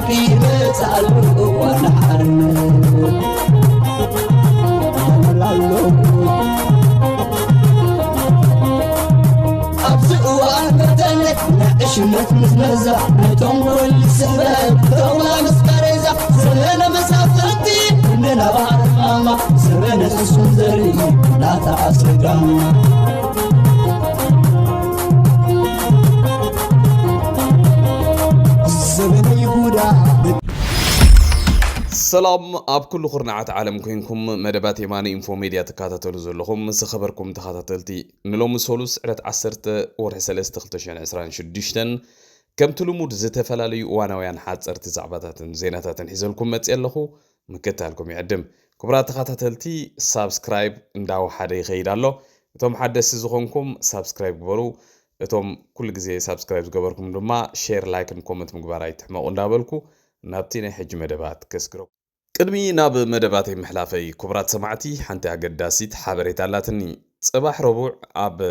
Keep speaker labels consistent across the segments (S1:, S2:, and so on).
S1: دركي بتعلو ونحرن شمت مزمزة نتنقل السبب طولة مسكرزة سرنا مسافتي إننا بعد ماما سرنا السندري لا تعصقا الزمن يهودا
S2: سلام اب كل خرنعات عالم كوينكم مدبات يماني انفو ميديا تكاتتلو زلخم مس خبركم تخاتتلتي نلوم سولوس عدت 10 ورح 3 كم تلمود زتفلالي واناويان حاصرت زعباتاتن زيناتاتن حيزلكم مصيلخو مكتالكم يعدم كبرات تخاتتلتي سبسكرايب انداو حدا يخيدالو اتوم حدث زخونكم سبسكرايب غبرو اتوم كل غزي سبسكرايب غبركم دما شير لايك كومنت مغباراي تحمقو اندابلكو نابتي حج مدبات كسكرو قدمي ناب مدباتي محلافي كبرات سمعتي حنتي قداسيت حبريت علاتني صباح ربوع اب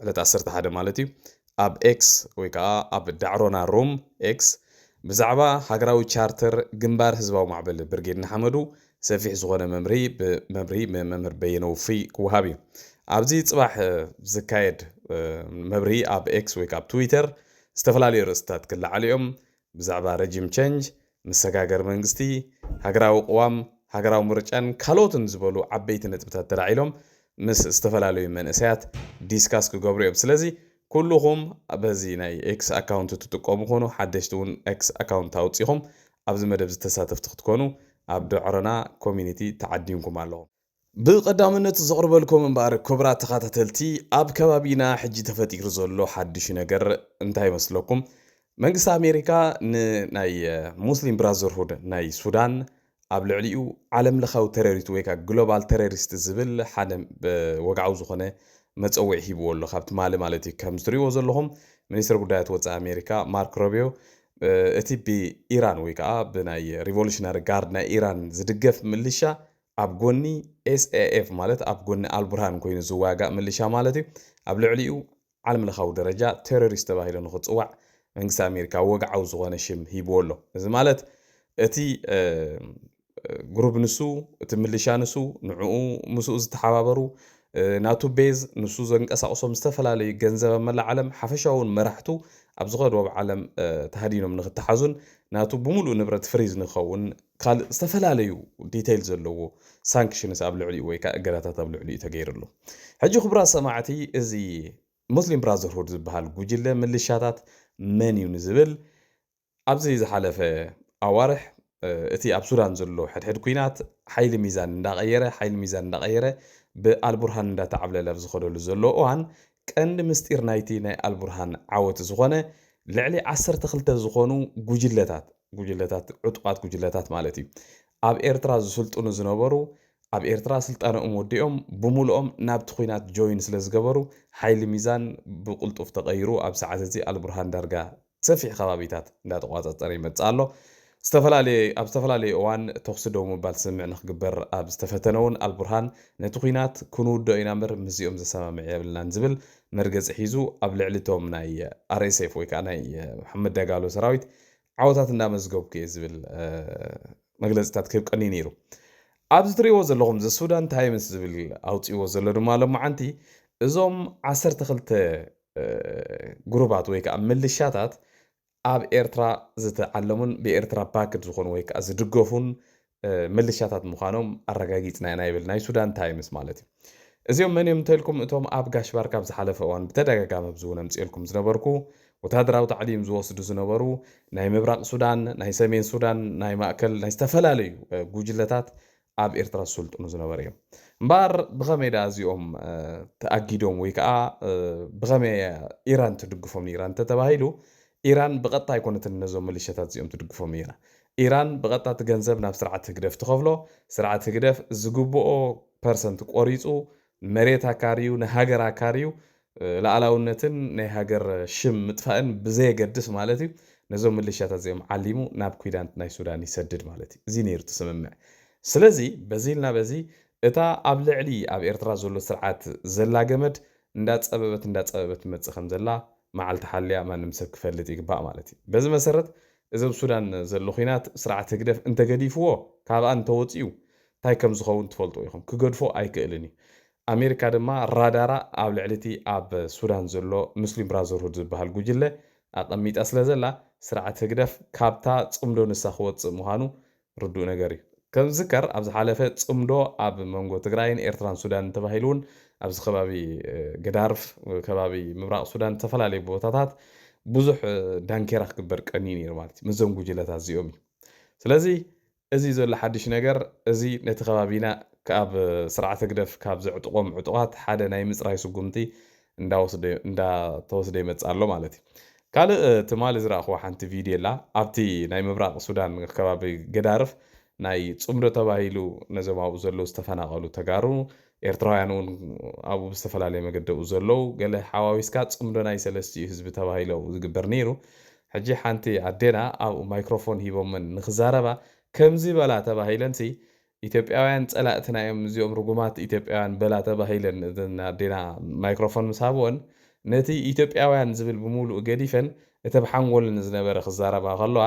S2: لتأثرت حدا مالتي اب اكس ويكا اب دعرونا روم اكس بزعبا هاجراوي تشارتر جنبار حزباو معبل برجيد نحمدو سفيح زغونه ممر بينو في كوهابي ابزي صباح زكايد مبري اب اكس ويكا اب تويتر استفلالي رستات كل عليهم بزعبا رجيم تشنج مسغاغر منغستي هاجراو قوام هاجراو مرچان كالوتن زبلو عبيت نتبታት تراعيلهم مس استفلالي منسيات ديسكاس كغبريو سلازي كلهم بزي ناي اكس اكاونت تطقمو كونو حدشتون اكس اكاونت اوصيهم ابز مدب تساتفت تكونو اب دعرنا كوميونيتي تعدينكم الله بقدامنت زقربلكم امبار كبرات تخاتتلتي اب كبابينا حجي تفطير زلو حدش نجر انتي مسلكم منግስት አሜሪካ ናይ ሙስሊም ብራዘርሁድ ናይ ሱዳን ኣብ ልዕሊኡ ዓለም ለኻው ተረሪስት ወይ ግሎባል ተረሪስት ዝብል ሓደ ወጋዓው ዝኾነ መፀውዒ ሂብዎ ኣሎ ካብቲ ማለት እዩ ከም ዝትሪዎ ዘለኹም ሚኒስትር ጉዳያት ወፃኢ አሜሪካ ማርክ ሮቢዮ እቲ ብኢራን ወይ ከዓ ብናይ ሪቮሉሽነሪ ጋርድ ናይ ኢራን ዝድገፍ ምልሻ ኣብ ጎኒ ኤስኤኤፍ ማለት ኣብ ጎኒ አልቡርሃን ኮይኑ ዝዋጋእ ምልሻ ማለት እዩ ኣብ ልዕሊኡ ዓለም ለኻው ደረጃ ተረሪስት ተባሂሉ ንኽፅዋዕ መንግስት አሜሪካ ወጋዓው ዝኾነ ሽም ሂብዎሎ እዚ ማለት እቲ ግሩፕ ንሱ እቲ ምልሻ ንሱ ንዑኡ ምስኡ ዝተሓባበሩ ናቱ ቤዝ ንሱ ዘንቀሳቅሶም ዝተፈላለዩ ገንዘብ መላ ዓለም ሓፈሻውን መራሕቱ ኣብ ዝኸድዎ ዓለም ተሃዲኖም ንኽተሓዙን ናቱ ብሙሉእ ንብረት ፍሪዝ ንኸውን ካል ዝተፈላለዩ ዲቴይል ዘለዎ ሳንክሽንስ ኣብ ልዕሊኡ ወይ ከዓ እገዳታት ኣብ ልዕሊኡ ተገይሩሉ ሕጂ ክቡራ ሰማዕቲ እዚ ሙስሊም ብራዘርሁድ ዝበሃል ጉጅለ ምልሻታት من ينزبل أبزي زحلف أوارح اتي أب سودان زلو حد كوينات حيل ميزان دا غيره بالبرهان دا تعبل لفظ خدو لزلو وان كان مستير نايتي ناي البرهان عوت زغونه لعلي 10 تخلت زغونو جوجلتات عطقات جوجلتات مالتي اب ايرترا زسلطونو زنبرو اب ايرترا سلطانه وديهم بمولهم نابت خوينات جوين سلازغبرو حيل ميزان بقلطف تغيرو اب ساعات زي البرهان درجا سفي خبابيتات لا تقواصصر يمصالو استفلالي اوان توخسدو موبايل سمع نخغبر اب استفتنون البرهان نتخينات كونو دوينا مر مزيوم زسمامع يبلنا نزبل مرغص حيزو اب لعلتهم ناي اريسيف وي كان محمد دغالو سراويت عوتات اندامزغوب كيزبل مغلصታት ከብቀኒ ነይሩ ኣብዚ ትሪዎ ዘለኹም ዘ ሱዳን ታይምስ ዝብል ኣውፂዎ ዘሎ ድማ ለማዓንቲ እዞም 12 ግሩባት ወይ ከዓ ምልሻታት ኣብ ኤርትራ ዝተዓለሙን ብኤርትራ ባክድ ዝኾኑ ወይ ከዓ ዝድገፉን ምልሻታት ምዃኖም ኣረጋጊፅና ኢና ይብል ናይ ሱዳን ታይምስ ማለት እዩ እዚኦም መን እዮም ተልኩም እቶም ኣብ ጋሽባር ካብ ዝሓለፈ እዋን ብተደጋጋሚ ብዝውን ኣምፂልኩም ዝነበርኩ ወታደራዊ ታዕሊም ዝወስዱ ዝነበሩ ናይ ምብራቅ ሱዳን ናይ ሰሜን ሱዳን ናይ ማእከል ናይ ዝተፈላለዩ ጉጅለታት ኣብ ኤርትራ ዝስልጥኑ ዝነበሩ እዮም እምበር ብኸመይ ዳ እዚኦም ተኣጊዶም ወይ ከዓ ብኸመይ ኢራን ትድግፎም ኢራን ተተባሂሉ ኢራን ብቐጥታ ኣይኮነትን ነዞም ምልሻታት እዚኦም ትድግፎም እያ ኢራን ብቐጥታ ገንዘብ ናብ ስርዓት ህግደፍ ትኸፍሎ ስርዓት ህግደፍ ዝግብኦ ፐርሰንት ቆሪፁ መሬት አካሪው ንሃገር አካሪው ለዓላውነትን ናይ ሃገር ሽም ምጥፋእን ብዘይገድስ ማለት እዩ ነዞም ምልሻታት እዚኦም ዓሊሙ ናብ ኩዳንት ናይ ሱዳን ይሰድድ ማለት እዩ እዚ ነይሩ ተሰምምዕ ስለዚ በዚልና በዚ እታ ኣብ ልዕሊ ኣብ ኤርትራ ዘሎ ስርዓት ዘላ ገመድ እንዳጸበበት መጽኸም ዘላ መዓልቲ ሓልያ ማንም ሰብ ክፈልጥ ይግባእ ማለት እዩ በዚ መሰረት እዚ ኣብ ሱዳን ዘሎ ኩናት ስርዓት ህግደፍ እንተገዲፍዎ ካብኣ እንተወፂኡ እንታይ ከም ዝኸውን ትፈልጡ ኢኹም ክገድፎ ኣይክእልን እዩ ኣሜሪካ ድማ ራዳራ ኣብ ልዕሊ እቲ ኣብ ሱዳን ዘሎ ሙስሊም ብራዘርሁድ ዝበሃል ጉጅለ ኣቐሚጣ ስለ ዘላ ስርዓት ህግደፍ ካብታ ፅምዶ ንሳ ክወፅእ ምዃኑ ርዱእ ነገር እዩ ከም ዝከር ኣብ ዝሓለፈ ፅምዶ ኣብ መንጎ ትግራይን ኤርትራን ሱዳን ተባሂሉ እውን ኣብዚ ከባቢ ገዳርፍ ከባቢ ምብራቕ ሱዳን ዝተፈላለዩ ቦታታት ብዙሕ ዳንኬራ ክግበር ቀኒዩ ነይሩ ማለት እዩ ምዞም ጉጅለታት እዚኦም እዩ ስለዚ እዚ ዘሎ ሓድሽ ነገር እዚ ነቲ ከባቢና ካብ ስርዓተ ግደፍ ካብ ዘዕጥቆም ዕጡቃት ሓደ ናይ ምፅራይ ስጉምቲ እንዳተወስደ ይመፅእ ኣሎ ማለት እዩ ካልእ ትማሊ ዝረኣኽዎ ሓንቲ ቪድዮ ኣላ ኣብቲ ናይ ምብራቕ ሱዳን ከባቢ ገዳርፍ ናይ ፅምዶ ተባሂሉ ነዞም ኣብኡ ዘለዉ ዝተፈናቐሉ ተጋሩ ኤርትራውያን እውን ኣብኡ ብዝተፈላለየ መገደኡ ዘለዉ ገለ ሓዋዊስካ ፅምዶ ናይ ሰለስቲኡ ህዝቢ ተባሂለው ዝግበር ነይሩ ሕጂ ሓንቲ ኣዴና ኣብኡ ማይክሮፎን ሂቦምን ንክዛረባ ከምዚ በላ ተባሂለንሲ ኢትዮጵያውያን ፀላእትና እዮም እዚኦም ርጉማት ኢትዮጵያውያን በላ ተባሂለን ኣዴና ማይክሮፎን ምስ ሃብዎን ነቲ ኢትዮጵያውያን ዝብል ብምሉእ ገዲፈን እቲ ብሓንጎልን ዝነበረ ክዛረባ ከለዋ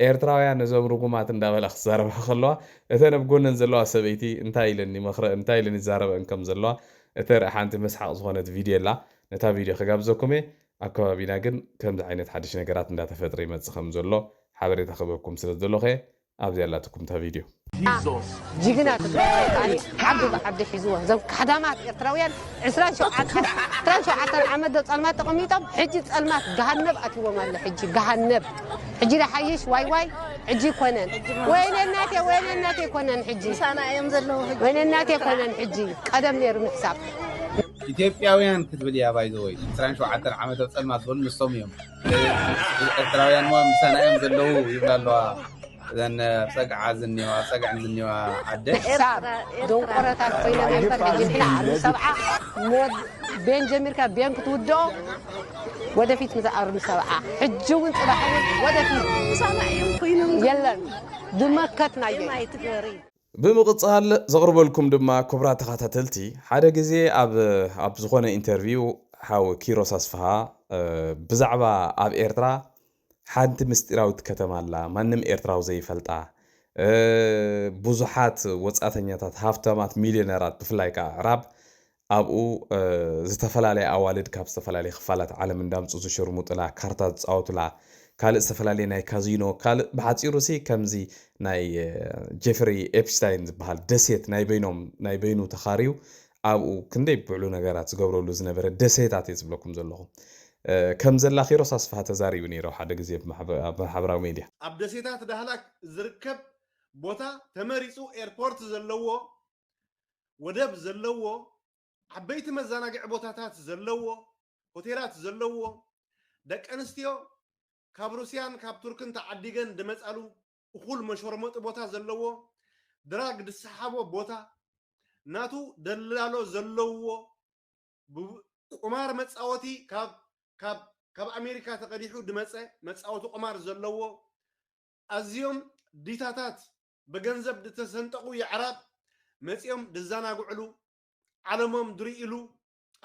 S2: ኤርትራውያን እዞም ርጉማት እንዳበላ ክዛረባ ከለዋ እተን ኣብ ጎነን ዘለዋ ሰበይቲ እንታይ ኢለን ይዛረበን ከም ዘለዋ እተርኢ ሓንቲ መስሓቅ ዝኾነት ቪድዮ ኣላ ነታ ቪድዮ ክጋብዘኩም እየ ኣብ ከባቢና ግን ከምዚ ዓይነት ሓድሽ ነገራት እንዳተፈጥረ ይመፅእ ከም ዘሎ ሓበሬታ ክበኩም ስለ ዘለኹ ኣብዚ ያላትኩም ታ ቪድዮ
S3: جينا تقالي عبد حزوه زو خدمات إيرتراويان 27 عمد تصلمات تقميطهم حجي تصلمات جهنم أتوا مال حجي جهنم حجي لحيش واي حجي كونن وين الناتي كونن حجي
S4: سنة أيام زلوا
S3: وين الناتي كونن حجي قدم لير من حساب
S5: ኢትዮጵያውያን ክትብል እያ ባይዘወይ 27 ዓመት ጸልማት ዞን ንሶም እዮም ኤርትራውያን ሞ ምሳናዮም ዘለዉ ይብላ ኣለዋ እዘን ፀግዓ ዝኒዋ ፀግዕን ዝኒዋ ዓደ
S3: دونقرات فينا نفر حجي على 7 بين جميركا بين كتودو ودفيت مزعر 7 حجون صباحون ودفيت
S4: سنة أيام فينا
S3: يلا دمكتنا
S4: ما يتقري
S2: ብምቕፃል ዘቕርበልኩም ድማ ክቡራ ተኸታተልቲ ሓደ ግዜ ኣብ ዝኾነ ኢንተርቪው ሓዊ ኪሮስ ኣስፋሃ ብዛዕባ ኣብ ኤርትራ ሓንቲ ምስጢራዊት ከተማ ኣላ ማንም ኤርትራዊ ዘይፈልጣ ብዙሓት ወፃተኛታት ሃፍታማት ሚልዮነራት ብፍላይ ከዓ ዕራብ ኣብኡ ዝተፈላለየ ኣዋልድ ካብ ዝተፈላለየ ክፋላት ዓለም እንዳምፁ ዝሽርሙጥላ ካርታ ዝፃወቱላ ካልእ ዝተፈላለየ ናይ ካዚኖ ካልእ ብሓፂሩ ሲ ከምዚ ናይ ጀፍሪ ኤፕስታይን ዝበሃል ደሴት ናይ በይኑ ተኻርዩ ኣብኡ ክንደይ ብዕሉ ነገራት ዝገብረሉ ዝነበረ ደሴታት እየ ዝብለኩም ዘለኹም ከም ዘላ ኪሮስ ኣስፋሃ ተዛሪቡ ነይሩ ሓደ ግዜ ብማሕበራዊ ሚድያ
S6: ኣብ ደሴታት ዳህላክ ዝርከብ ቦታ ተመሪፁ ኤርፖርት ዘለዎ ወደብ ዘለዎ ዓበይቲ መዘናግዒ ቦታታት ዘለዎ ሆቴላት ዘለዎ ደቂ ኣንስትዮ ካብ ሩስያን ካብ ቱርክን ተዓዲገን ድመፃሉ እኩል መሸርመጢ ቦታ ዘለዎ ድራግ ድሰሓቦ ቦታ ናቱ ደላሎ ዘለዎ ቁማር መፃወቲ ካብ ኣሜሪካ ተቀዲሑ ድመፀ መፃወቲ ቁማር ዘለዎ ኣዝዮም ዲታታት በገንዘብ ድተሰንጠቁ የዕራብ መፂኦም ድዘናግዕሉ ዓለሞም ድርኢሉ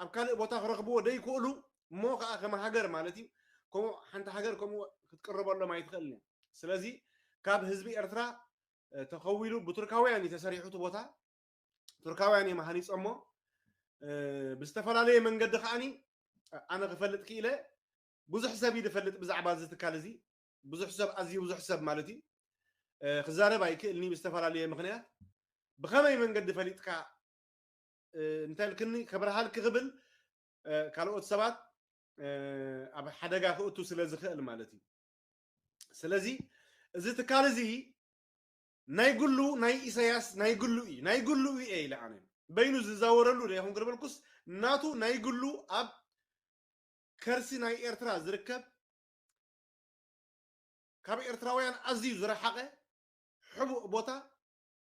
S6: ኣብ ካልእ ቦታ ክረኽብዎ ደይክእሉ እሞ ከዓ ከም ሃገር ማለት እዩ كم حنت حجر كم تقرب الله ما يتخلني سلازي كاب حزب إرترا تخويلو بتركاويان يتسريحو تبوتا تركاويان ما هنيس أمه بستفعل عليه من قد خاني أنا غفلت كيله بزح حسابي دفلت بزعبازة كالزي بزح حساب أزي بزح حساب مالتي خزانة بايك اللي بستفعل عليه مغنيات بخمي من قد فلت كا انت الكني خبر حالك قبل كالو سبات أب حدقة خؤتو سلازي خيل مالتي سلازي إذا تكالزي نايقولو ناي إساياس نايقولو إيه لعنين بينو زاورلو ليهم قربلكوس ناتو نايقولو أب كرسي ناي إرترا زركب كاب إرتراويان أزي زرحقه حبو بوتا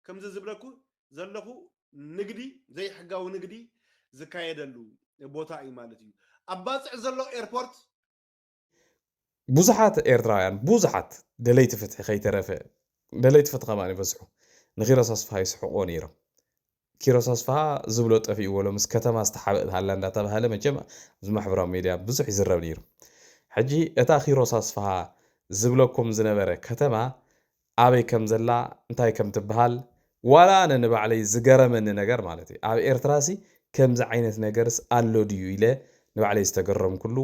S6: كم زبلكو زلخو نقدي زي حقاو نقدي زكايدلو بوتا أي مالتي أباصع زلو إيربورت
S2: ብዙሓት ኤርትራውያን ብዙሓት ደለይቲ ፍትሒ ከይተረፈ ደለይቲ ፍትሒ ከማን ይበዝሑ ንኪሮስ ኣስፋሃ ይስሕቆ ነይሮም ኪሮስ ኣስፋሃ ዝብሎ ጠፊእዎ ሎ ምስ ከተማ ዝተሓበአት ሃላ እንዳተባሃለ መቸም ኣብዚ ማሕበራዊ ሚድያ ብዙሕ ይዝረብ ነይሩ ሕጂ እታ ኪሮስ ኣስፋሃ ዝብለኩም ዝነበረ ከተማ ኣበይ ከም ዘላ እንታይ ከም ትበሃል ዋላ ኣነ ንባዕለይ ዝገረመኒ ነገር ማለት እዩ ኣብ ኤርትራሲ ከምዚ ዓይነት ነገርስ ኣሎ ድዩ ኢለ ንባዕለይ ዝተገረም ኩሉ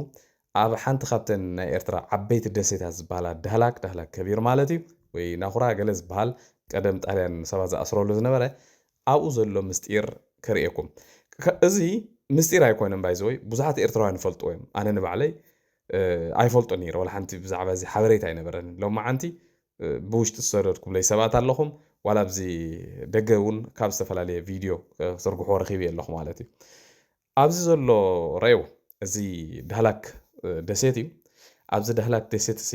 S2: ኣብ ሓንቲ ካብተን ናይ ኤርትራ ዓበይቲ ደሴታት ዝበሃላ ዳህላክ ከቢር ማለት እዩ ወይ ናኹራ ገለ ዝበሃል ቀደም ጣልያን ሰባት ዝኣስረሉ ዝነበረ ኣብኡ ዘሎ ምስጢር ከርእየኩም እዚ ምስጢር ኣይኮነን ባይዘወይ ብዙሓት ኤርትራውያን ይፈልጥዎ እዮም ኣነ ንባዕለይ ኣይፈልጦ ነይረ ወላ ሓንቲ ብዛዕባ እዚ ሓበሬታ ኣይነበረን ሎማዓንቲ ብውሽጢ ዝሰደድኩምለይ ሰባት ኣለኹም ዋላ ብዚ ደገ እውን ካብ ዝተፈላለየ ቪድዮ ክስርግሖ ረኺበ ኣለኹ ማለት እዩ ኣብዚ ዘሎ ረዮ እዚ ዳህላክ ደሴት እዩ ኣብዚ ዳህላክ ደሴት እዚ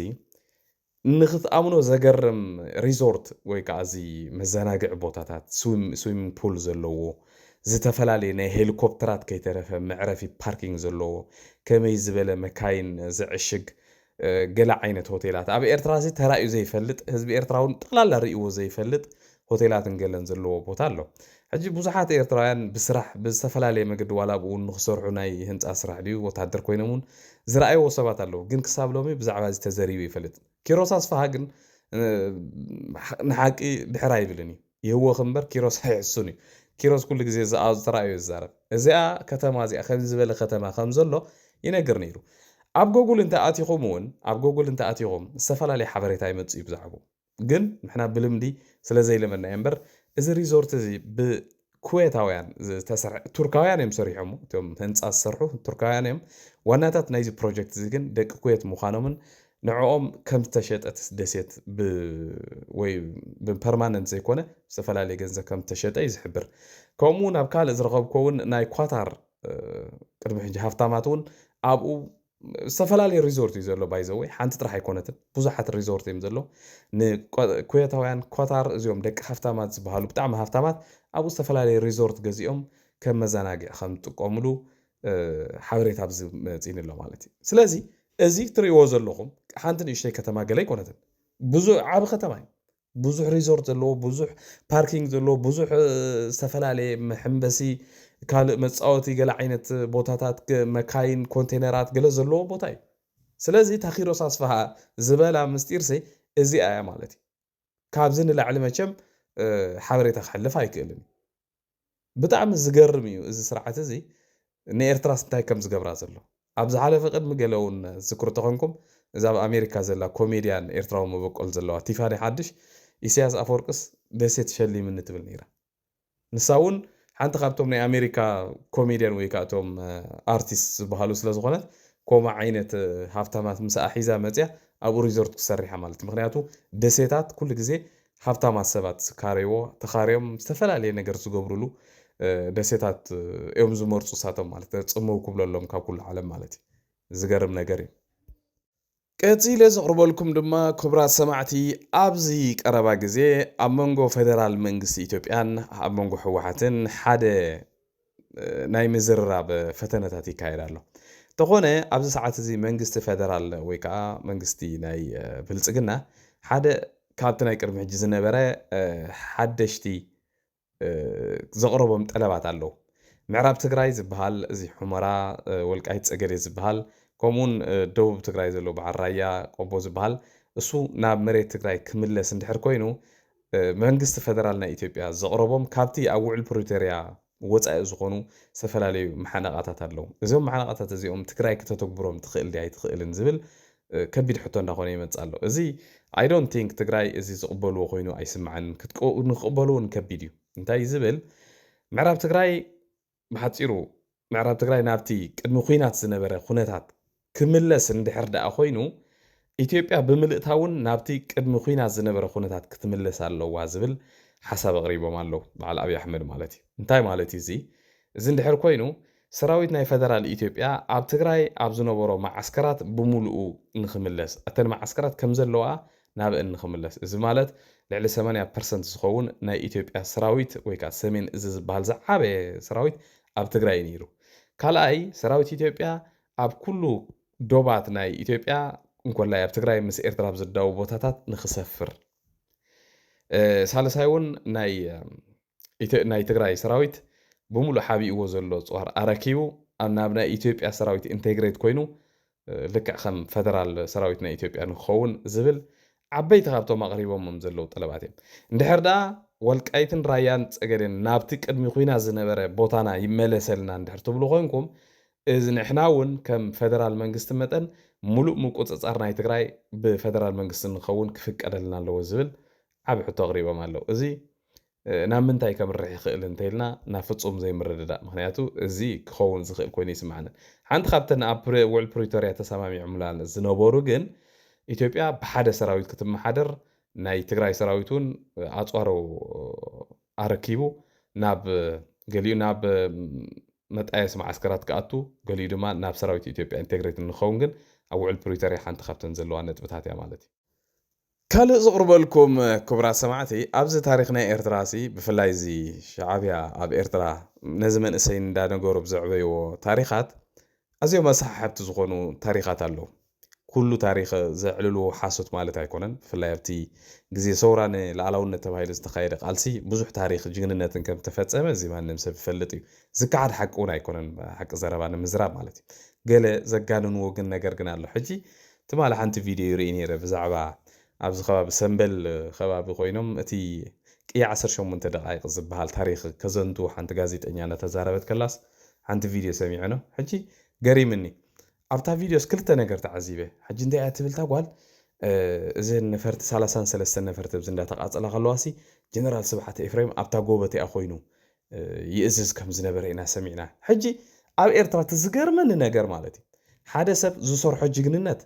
S2: ንኽትኣምኖ ዘገርም ሪዞርት ወይ ከዓ እዚ መዘናግዒ ቦታታት ስዊሚንግ ፑል ዘለዎ ዝተፈላለዩ ናይ ሄሊኮፕተራት ከይተረፈ መዕረፊ ፓርኪንግ ዘለዎ ከመይ ዝበለ መካይን ዝዕሽግ ገለ ዓይነት ሆቴላት ኣብ ኤርትራ እዚ ተራእዩ ዘይፈልጥ ህዝቢ ኤርትራውን ጠቕላላ ርእይዎ ዘይፈልጥ ሆቴላትን ገለን ዘለዎ ቦታ ኣሎ ሕጂ ብዙሓት ኤርትራውያን ብስራሕ ብዝተፈላለየ መገዲ ዋላ ብኡ ንክሰርሑ ናይ ህንፃ ስራሕ ድዩ ወታደር ኮይኖም እውን ዝረኣይዎ ሰባት ኣለዉ ግን ክሳብ ሎሚ ብዛዕባ እዚ ተዘሪቡ ይፈልጥ ኪሮስ ኣስፋሃ ግን ንሓቂ ድሕራ ይብልን እዩ ይህዎ እምበር ኪሮስ ኣይሕሱን እዩ ኪሮስ ኩሉ ግዜ ዝተረኣዩ ይዛረብ እዚኣ ከተማ እዚኣ ከምዚ ዝበለ ከተማ ከም ዘሎ ይነግር ነይሩ ኣብ ጎጉል እንተኣቲኹም እውን ኣብ ጎጉል እንተኣቲኹም ዝተፈላለየ ሓበሬታ ይመፅእ እዩ ብዛዕባ ግን ንሕና ብልምዲ ስለዘይለመና እምበር እዚ ሪዞርት እዚ ብኩዌታውያን ቱርካውያን እዮም ሰሪሖም እቶም ህንፃ ዝሰርሑ ቱርካውያን እዮም ዋናታት ናይዚ ፕሮጀክት እዚ ግን ደቂ ኩዌት ምዃኖምን ንዕኦም ከም ዝተሸጠት ደሴት ወይ ብፐርማነንት ዘይኮነ ዝተፈላለየ ገንዘብ ከም ዝተሸጠ እዩ ዝሕብር ከምኡ ናብ ካልእ ዝረኸብኮ እውን ናይ ኳታር ቅድሚ ሕጂ ሃፍታማት እውን ኣብኡ ዝተፈላለዩ ሪዞርት እዩ ዘሎ ባይዘወይ ሓንቲ ጥራሕ ኣይኮነትን ብዙሓት ሪዞርት እዮም ዘሎ ንኩዌታውያን ኳታር እዚኦም ደቂ ሃፍታማት ዝበሃሉ ብጣዕሚ ሃፍታማት ኣብኡ ዝተፈላለዩ ሪዞርት ገዚኦም ከም መዘናግዒ ከም ዝጥቀምሉ ሓበሬታ ኣብዚ መፂን ኣሎ ማለት እዩ ስለዚ እዚ ትሪእዎ ዘለኹም ሓንቲ ንእሽተይ ከተማ ገለ ኣይኮነትን ብዙሕ ዓብ ከተማ እዩ ብዙሕ ሪዞርት ዘለዎ ብዙሕ ፓርኪንግ ዘለዎ ብዙሕ ዝተፈላለየ መሐንበሲ ካልእ መፃወቲ ገለ ዓይነት ቦታታት መካይን ኮንቴነራት ገለ ዘለዎ ቦታ እዩ ስለዚ ታኺሮስ ኣስፋሃ ዝበላ ምስጢር ሰይ እዚኣ እያ ማለት እዩ ካብዚ ንላዕሊ መቸም ሓበሬታ ክሕልፍ ኣይክእልን ብጣዕሚ ዝገርም እዩ እዚ ስርዓት እዚ ንኤርትራስ እንታይ ከም ዝገብራ ዘሎ ኣብ ዝሓለፈ ቅድሚ ገለ እውን ዝክሩ ተኾንኩም እዛ ኣብ ኣሜሪካ ዘላ ኮሜድያን ኤርትራዊ መበቆል ዘለዋ ቲፋኒ ሓድሽ ኢሳያስ ኣፈወርቅስ ደሴት ሸሊምኒ ትብል ነይራ ንሳ እውን ሓንቲ ካብቶም ናይ ኣሜሪካ ኮሜድያን ወይ ከዓ እቶም ኣርቲስት ዝበሃሉ ስለ ዝኾነት ከምኡ ዓይነት ሃፍታማት ምስኣ ሒዛ መፅያ ኣብኡ ሪዞርት ክሰሪሓ ማለት እዩ ምክንያቱ ደሴታት ኩሉ ግዜ ሃፍታማት ሰባት ዝካረይዎ ተኻርዮም ዝተፈላለየ ነገር ዝገብሩሉ ደሴታት እዮም ዝመርፁ ሳቶም ማለት ፅምው ክብለሎም ካብ ኩሉ ዓለም ማለት እዩ ዝገርም ነገር እዩ ቀፂለ ዘቕርበልኩም ድማ ክቡራት ሰማዕቲ ኣብዚ ቀረባ ግዜ ኣብ መንጎ ፌደራል መንግስቲ ኢትዮጵያን ኣብ መንጎ ሕወሓትን ሓደ ናይ ምዝርራብ ፈተነታት ይካየድ ኣሎ ተኾነ ኣብዚ ሰዓት እዚ መንግስቲ ፌደራል ወይ ከዓ መንግስቲ ናይ ብልፅግና ሓደ ካብቲ ናይ ቅድሚ ሕጂ ዝነበረ ሓደሽቲ ዘቕረቦም ጠለባት ኣለዉ ምዕራብ ትግራይ ዝበሃል እዚ ሑመራ ወልቃይት ፀገዴ ዝበሃል ከምኡን ደቡብ ትግራይ ዘሎ በዓል ራያ ቆቦ ዝበሃል እሱ ናብ መሬት ትግራይ ክምለስ እንድሕር ኮይኑ መንግስቲ ፌደራል ናይ ኢትዮጵያ ዘቕረቦም ካብቲ ኣብ ውዕል ፕሪቶሪያ ወፃኢ ዝኾኑ ዝተፈላለዩ መሓነቃታት ኣለዉ እዞም መሓነቃታት እዚኦም ትግራይ ከተተግብሮም ትኽእል ዲ ኣይትኽእልን ዝብል ከቢድ ሕቶ እንዳኾነ ይመጽእ ኣሎ እዚ I don't think ትግራይ እዚ ዝቕበልዎ ኮይኑ ኣይስምዓን ንኽቕበልዎን ከቢድ እዩ እንታይ ዝብል ምዕራብ ትግራይ ብሓፂሩ ምዕራብ ትግራይ ናብቲ ቅድሚ ኩናት ዝነበረ ኩነታት ክምለስ እንድሕር ደኣ ኮይኑ ኢትዮጵያ ብምልእታውን ናብቲ ቅድሚ ኩናት ዝነበረ ኩነታት ክትምለስ ኣለዋ ዝብል ሓሳብ ኣቕሪቦም ኣለዉ በዓል ኣብይ ኣሕመድ ማለት እዩ እንታይ ማለት እዩ እዚ እንድሕር ኮይኑ ሰራዊት ናይ ፌደራል ኢትዮጵያ ኣብ ትግራይ ኣብ ዝነበሮ ማዓስከራት ብምሉኡ ንኽምለስ እተን ማዓስከራት ከም ዘለዋ ናብአን ንኽምለስ እዚ ማለት ልዕሊ 80% ዝኸውን ናይ ኢትዮጵያ ሰራዊት ወይ ከዓ ሰሜን እዚ ዝበሃል ዝዓበየ ሰራዊት ኣብ ትግራይ ነይሩ ካልኣይ ሰራዊት ኢትዮጵያ ኣብ ኩሉ ዶባት ናይ ኢትዮጵያ እንኮላይ ኣብ ትግራይ ምስ ኤርትራ ዝዳው ቦታታት ንኽሰፍር ሳልሳይ እውን ናይ ትግራይ ሰራዊት ብምሉእ ሓቢእዎ ዘሎ ጽዋር ኣረኪቡ ኣብ ናብ ናይ ኢትዮጵያ ሰራዊት ኢንቴግሬት ኮይኑ ልክዕ ከም ፈደራል ሰራዊትና ኢትዮጵያ ንክኸውን ዝብል ዓበይቲ ካብቶም ኣቕሪቦም ዘለዉ ጠለባት እዮም እንድሕር ደኣ ወልቃይትን ራያን ፀገዴን ናብቲ ቅድሚ ኩናት ዝነበረ ቦታና ይመለሰልና እንድሕር ትብሉ ኮይንኩም እዚ ንሕና እውን ከም ፈደራል መንግስቲ መጠን ሙሉእ ምቁፅፃር ናይ ትግራይ ብፈደራል መንግስቲ ንክኸውን ክፍቀደልና ኣለዎ ዝብል ዓብ ሕቶ ኣቕሪቦም ኣለዉ እዚ ናብ ምንታይ ከምርሕ ይኽእል እንተኢልና ናብ ፍፁም ዘይምርድዳእ ምክንያቱ እዚ ክኸውን ዝኽእል ኮይኑ ይስማዓንን ሓንቲ ካብተን ኣብ ውዕል ፕሪቶርያ ተሰማሚዖሙላ ዝነበሩ ግን ኢትዮጵያ ብሓደ ሰራዊት ክትመሓደር ናይ ትግራይ ሰራዊት እውን ኣፅዋሮ ኣረኪቡ ናብ ገሊኡ ናብ መጣየስ ማዓስከራት ክኣቱ ገሊኡ ድማ ናብ ሰራዊት ኢትዮጵያ ኢንቴግሬት ንኸውን ግን ኣብ ውዕል ፕሪቶርያ ሓንቲ ካብተን ዘለዋ ነጥብታት እያ ማለት እዩ ካልእ ዝቕርበልኩም ክቡራት ሰማዕቲ ኣብዚ ታሪክ ናይ ኤርትራ ብፍላይ እዚ ሻዕብያ ኣብ ኤርትራ ነዚ መንእሰይ እንዳነገሩ ብዘዕበይዎ ታሪኻት ኣዝዮም ኣሰሓሕብቲ ዝኾኑ ታሪኻት ኣለዉ ኩሉ ታሪክ ዘዕልልዎ ሓሶት ማለት ኣይኮነን ብፍላይ ኣብቲ ግዜ ሰውራ ንላዕላውነት ተባሂሉ ዝተኻየደ ቃልሲ ብዙሕ ታሪክ ጅግንነትን ከም ተፈፀመ እዚ ማንም ሰብ ይፈልጥ እዩ ዝከዓድ ሓቂ እውን ኣይኮነን ሓቂ ዘረባ ንምዝራብ ማለት እዩ ገለ ዘጋንንዎ ግን ነገር ግን ኣሎ ሕጂ ትማሊ ሓንቲ ቪድዮ ይርኢ ነይረ ብዛዕባ ኣብዚ ከባቢ ሰንበል ከባቢ ኮይኖም እቲ ቅያ 18 ደቂቕ ዝበሃል ታሪክ ከዘንቱ ሓንቲ ጋዜጠኛ እናተዛረበት ከላስ ሓንቲ ቪድዮ ሰሚዕኖ ሕጂ ገሪምኒ ኣብታ ቪድዮስ ክልተ ነገር ተዓዚበ ሕጂ እንታይ እያ ትብል ታጓል እዘን ነፈርቲ 33 ነፈርቲ ብዝ እንዳተቃፀላ ከለዋሲ ጀነራል ስብሓት ኤፍሬም ኣብታ ጎበት እያ ኮይኑ ይእዝዝ ከም ዝነበረ ኢና ሰሚዕና ሕጂ ኣብ ኤርትራ ትዝገርመኒ ነገር ማለት እዩ ሓደ ሰብ ዝሰርሖ ጅግንነት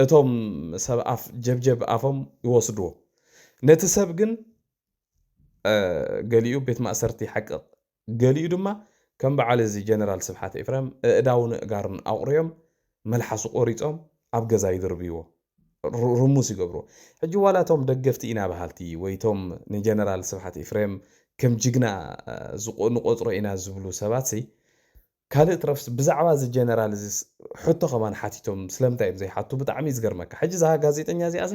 S2: እቶም ሰብ ኣፍ ጀብጀብ ኣፎም ይወስድዎ ነቲ ሰብ ግን ገሊኡ ቤት ማእሰርቲ ይሓቅቕ ገሊኡ ድማ ከም በዓል እዚ ጀነራል ስብሓት ኤፍሬም እዳውን እጋርን ኣቑርዮም መልሓሱ ቆሪፆም ኣብ ገዛ ይድርብይዎ ርሙስ ይገብርዎ ሕጂ ዋላቶም ደገፍቲ ኢና ባህልቲ ወይቶም ንጀነራል ስብሓት ኤፍሬም ከም ጅግና ንቆፅሮ ኢና ዝብሉ ሰባት ካልእ ትረፍስ ብዛዕባ እዚ ጀነራል እዚ ሕቶ ከማን ሓቲቶም ስለምንታይ እዮም ዘይሓቱ ብጣዕሚ ዝገርመካ ሕጂ ዛ ጋዜጠኛ እዚኣ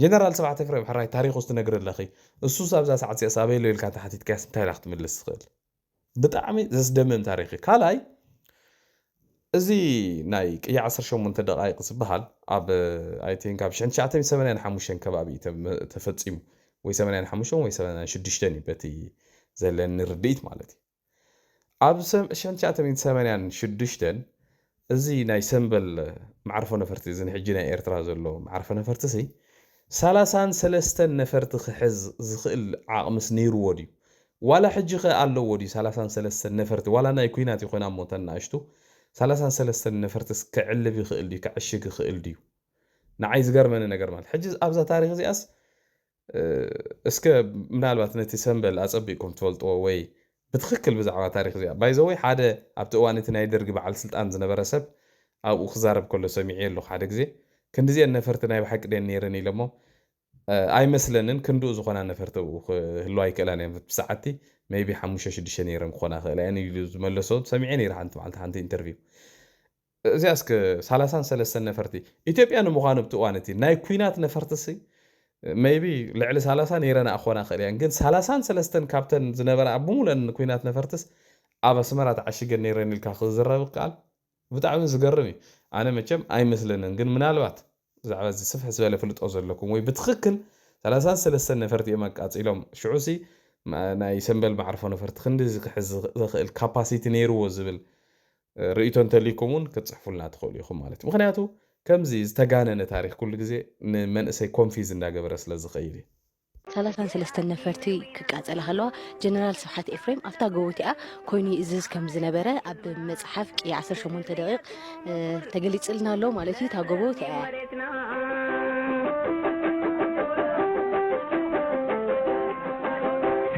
S2: ጀነራል ስብሓት ኤፍሬም ሕራይ ታሪክ ውስጥ ትነግረለኺ እሱ ሳብዛ ሰዓት ሲያሳበይ ኢልካ ተሓቲትካስ እንታይ ኢላ ክትምልስ ትኽእል ብጣዕሚ ዘስደምም ታሪክ ካልኣይ እዚ ናይ ቅያ 18 ደቂቕ ዝበሃል ኣብ ኣይ ቲንክ ኣብ 1985 ከባቢ ተፈፂሙ ወይ 85 ወይ 86 እዩ በቲ ዘለኒ ርድኢት ማለት እዩ ኣብ 1986 እዚ ናይ ሰንበል ማዕርፎ ነፈርቲ እዚ ሕጂ ናይ ኤርትራ ዘሎ ማዕርፎ ነፈርቲ 33 ነፈርቲ ክሕዝ ዝኽእል ዓቕምስ ነይሩዎ ድዩ ዋላ ሕጂ ኸ ኣለዎ ድዩ 33 ነፈርቲ ዋላ ናይ ኩናት ይኮና ሞተን ናእሽቱ 33 ነፈርቲ ክዕልብ ይኽእል ድዩ ክዕሽግ ይኽእል ድዩ ንዓይ ዝገርመኒ ነገር ማለት ሕጂ ኣብዛ ታሪክ እዚኣስ እስከ ምናልባት ነቲ ሰንበል ኣፀቢቕኩም ትፈልጥዎ ወይ ብትክክል ብዛዕባ ታሪክ እዚኣ ባይዘወይ ሓደ ኣብቲ እዋን እቲ ናይ ደርጊ በዓል ስልጣን ዝነበረ ሰብ ኣብኡ ክዛረብ ከሎ ሰሚዐ ኣለኹ ሓደ ግዜ ክንዲዚአን ነፈርቲ ናይ ብሓቂ ደን ነይረን ኢሎሞ ኣይመስለንን ክንድኡ ዝኾና ነፈርቲ ህልዋ ይክእላን እየን ብሰዓቲ ሜይቢ 5-6 ነይረን ክኾና ክእላ እየን ኢሉ ዝመለሶ ሰሚዐ ነይረ ሓንቲ መዓልቲ ሓንቲ ኢንተርቪው እዚኣስ 33 ነፈርቲ ኢትዮጵያ ንምዃኑ ብቲ እዋን እቲ ናይ ኩናት ነፈርቲ ሜይቢ ልዕሊ 30 ነይረና ኣኾና ክእል እየን ግን 33 ካብተን ዝነበራ ብሙሉአን ኩናት ነፈርትስ ኣብ ኣስመራ ተዓሽገን ነይረን ኢልካ ክዝረብ ይከኣል ብጣዕሚ ዝገርም እዩ ኣነ መቸም ኣይመስለንን ግን ምናልባት ብዛዕባ እዚ ስፍሕ ዝበለ ፍልጦ ዘለኩም ወይ ብትክክል 33 ነፈርቲ እዮም ኣቃፂሎም ሽዑሲ ናይ ሰንበል ማዕርፎ ነፈርቲ ክንዲ ዝክሕዝ ዝኽእል ካፓሲቲ ነይርዎ ዝብል ርእይቶ እንተልይኩም እውን ክትፅሕፉልና ትኽእሉ ኢኹም ማለት እዩ ምክንያቱ ከምዚ ዝተጋነነ ታሪክ ኩሉ ግዜ ንመንእሰይ ኮንፊዝ እንዳገበረ ስለ ዝኽእል እዩ
S4: 33 ነፈርቲ ክቃፀላ ከለዋ ጀነራል ስብሓት ኤፍሬም ኣብታ ጎቦቲኣ ኮይኑ ይእዝዝ ከም ዝነበረ ኣብ መፅሓፍ ቅያ 18 ደቂቕ ተገሊፅልና ኣሎ ማለት እዩ እታ ጎቦቲኣ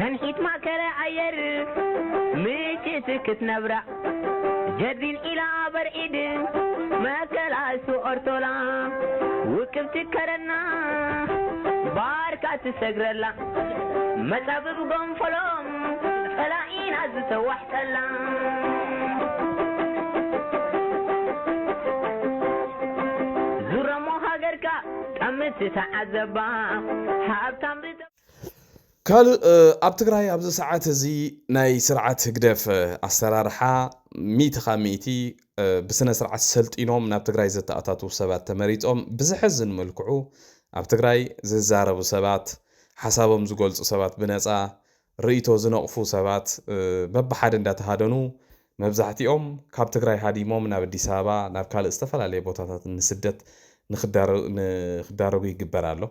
S7: ሰንሒት ማእከለ ኣየር ምችት ክትነብራ ጀዲን ኢላ በርኢድ መከላሱ ኦርቶላ ውቅብ ትከረና ባርካ ትሰግረላ መጻብብ ጎንፈሎም ፈላኢና ዝተዋሕጠላ ዙረሞ ሃገርካ ጠምት ተዓዘባ ሃብታም
S2: كال أبتغراي أبز ساعات زي ناي سرعة هجدف السرارحة ميت خاميتي بسنة سرعة سلت إنهم نابتغراي زت أتاتو سبات تمريتهم بزحزن ملكعو أبتغراي زي زاربو سبات حسابهم زقولت سبات بنسا ريتو زنقفو سبات ببحاد اندات هادنو مبزحتيهم كابتغراي هاديمهم ناب الديسابا ناب كال استفل عليه بوتاتات نسدت نخدارو يقبرالو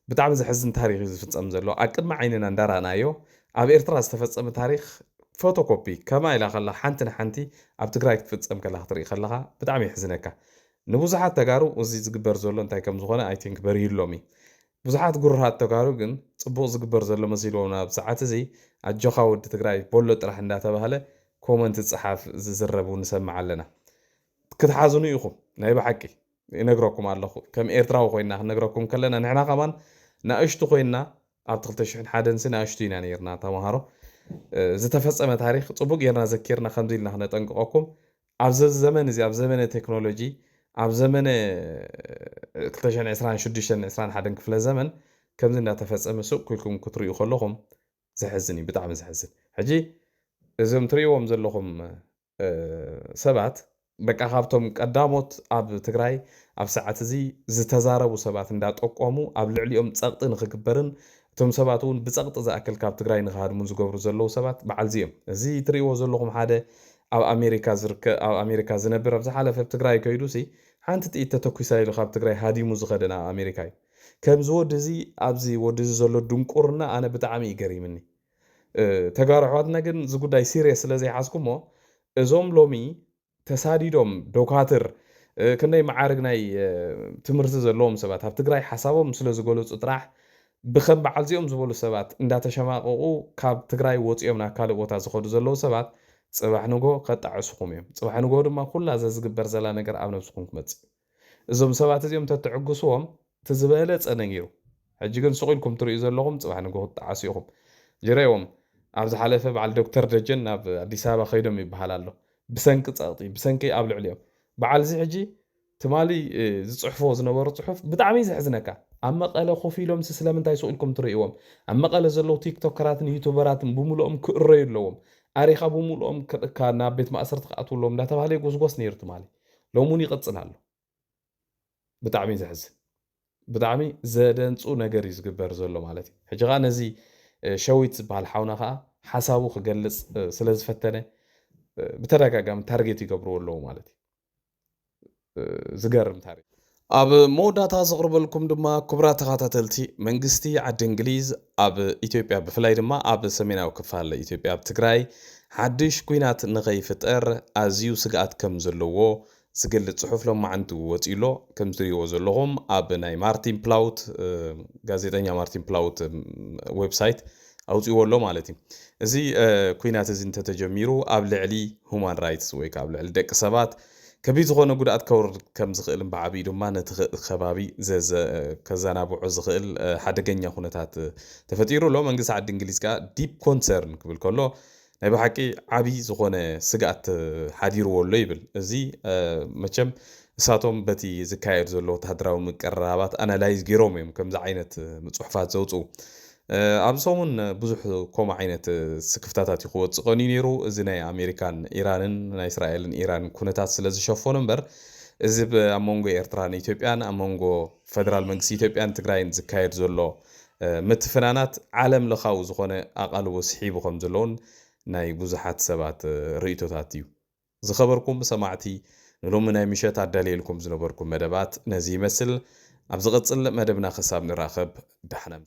S2: بتعمل زحزن تاريخ يفتصم زلو أكد ما عيننا ندارانايو أب إرترا استفتصم تاريخ فوتوكوبي كما إلى خلا حنتي أب تقرأ تفتصم كلا طريق خلاها بتعمل حزنك نبوزحات تجارو وزي زقبر زلو أنت كم زغنا I think برير لومي بوزحات جرهات تجارو جن صبوا زقبر زلو مسيلونا بساعات زي الجوخا ود تقرأ بولو ترح نداتا بهلا كومنت تصحف زربون نسمع لنا كتحازوني يخو نايب حكي نقرأكم الله كم إيرترا وخوينا نقرأكم كلنا نحنا كمان ناقشتو خوينا أبتغلتشحن حدا نسي ناقشتوينا نيرنا تمهارو زتفصم تاريخ صبوق يرنا ذكرنا خمديلنا هنا تنقاكم أبز الزمن زي أبز زمن التكنولوجي أبز زمن 2020 حدا كفل زمن كم زلنا تفصم سوق كلكم كتريو خلوهم زحزني بتعمل زحزن حجي إذا تريوهم زلهم سبات بقى خافتم قداموت أب تግራይ أب ساعات زي زتزاربو سبات እንዳጠቆሙ أب لعليهم ጸቅጥ ንኽግበርን እቶም ሰባት እውን ብጸቅጥ ዝኣከል ካብ ትግራይ ንኻድሙን ዝገብሩ ዘለዉ ሰባት በዓል ዚኦም እዚ ትሪእዎ ዘለኹም ሓደ ኣብ ኣሜሪካ ዝነብር ኣብ ዝሓለፈ ትግራይ ከይዱሲ ሓንቲ ጥኢት ተተኩሳ ኢሉ ካብ ትግራይ ሃዲሙ ዝኸደና ኣሜሪካ እዩ ከምዚ ወዲ እዚ ኣብዚ ወዲ እዚ ዘሎ ድንቁርና ኣነ ብጣዕሚ ይገሪምኒ ተጋሩ ኣሕዋትና ግን እዚ ጉዳይ ሲሪየስ ስለዘይሓዝኩሞ እዞም ሎሚ ተሳዲዶም ዶካትር ክንደይ መዓርግ ናይ ትምህርቲ ዘለዎም ሰባት ኣብ ትግራይ ሓሳቦም ስለ ዝገለጹ ጥራሕ ብኸም በዓል ዚኦም ዝበሉ ሰባት እንዳተሸማቀቁ ካብ ትግራይ ወፂኦም ናብ ካልእ ቦታ ዝኸዱ ዘለዉ ሰባት ጽባሕ ንጎ ከጣዕሱኹም እዮም ጽባሕ ንጎ ድማ ኩላ ዝግበር ዘላ ነገር ኣብ ነብስኩም ክመጽእ እዞም ሰባት እዚኦም ተትዕግስዎም ትዝበለጸ ነጊሩ ሕጂ ግን ስቑኢልኩም ትርእዩ ዘለኹም ጽባሕ ንጎ ክጣዓሱ ኢኹም ጅረዮም ኣብ ዝሓለፈ በዓል ዶክተር ደጀን ናብ ኣዲስ ኣበባ ከይዶም ይበሃል ኣሎ بسنك تصاقطي بسنكي قبل عليهم بعد زي حجي تمالي زصحفو زنبر صحف بتعمي زحزنك اما قال خوفي لهم سلام انت يسؤلكم تريهم اما قال زلو تيك توكراتن يوتيوبراتن بمولهم كري لهم اريخا بمولهم كان بيت مأسر تقاتو لهم لا تبالي غوسغوس نيرت مالي لو موني يقصلالو بتعمي زحز بتعمي زدنصو ነገር ይዝግበር ዘሎ ማለት ሕጂ ጋ ነዚ ሸዊት በሃል ሓውና ኸ ሓሳቡ ክገልጽ ስለ ዝፈተነ بترجع تارجت يقبروا له مالتي زجرم تاريخ أب مودا تازغرب لكم دما كبرات خاتلتي منجستي عد إنجليز أب إثيوبيا بفلاي دما أب سمينا وكفال إثيوبيا بتجراي حدش كوينات نغيف تقر أزيو سقات كم زلوه سجل الصحف لهم عنده وتيلو كم زيو زلهم أب ناي مارتين بلاوت غازيتانيا مارتين بلاوت ويب سايت أو تقول له مالتي زي كوينات زين تتجميرو قبل علي هومان رايتس وي قبل على دك سبات كبير زغونه قد أتكور كم زغل بعبيد وما نتخبابي زز كزانا بوع زغل حدا جنيا خونتات تفتيرو لو من قصة عد إنجليز كا ديب كونسرن قبل كله نبي حكي عبي زغونه سقات حديرو ولا يبل زي متشم ساتهم بتي زكاير زلو تهدراو مقربات أنا لايز جيروميم كم زعينة صحفات زوتو أبصمون بزح كوم عينة سكفتات يخوت قانين يرو زنا أمريكان إيران إسرائيل إيران كونتات سلز شافون بر زب أمونغو إيرتران إثيوبيان أمونغو فدرال منكس إثيوبيان تجراين زكاير زلو متفنانات عالم لخاو زخونه أقل وسحيب وخم زلون ناي بزحات سبات ريتو تاتيو زخبركم سمعتي نلوم ناي مشات عداليلكم زنبركم مدبات نزي مثل أبزغت صل مدبنا خساب نراخب دحنا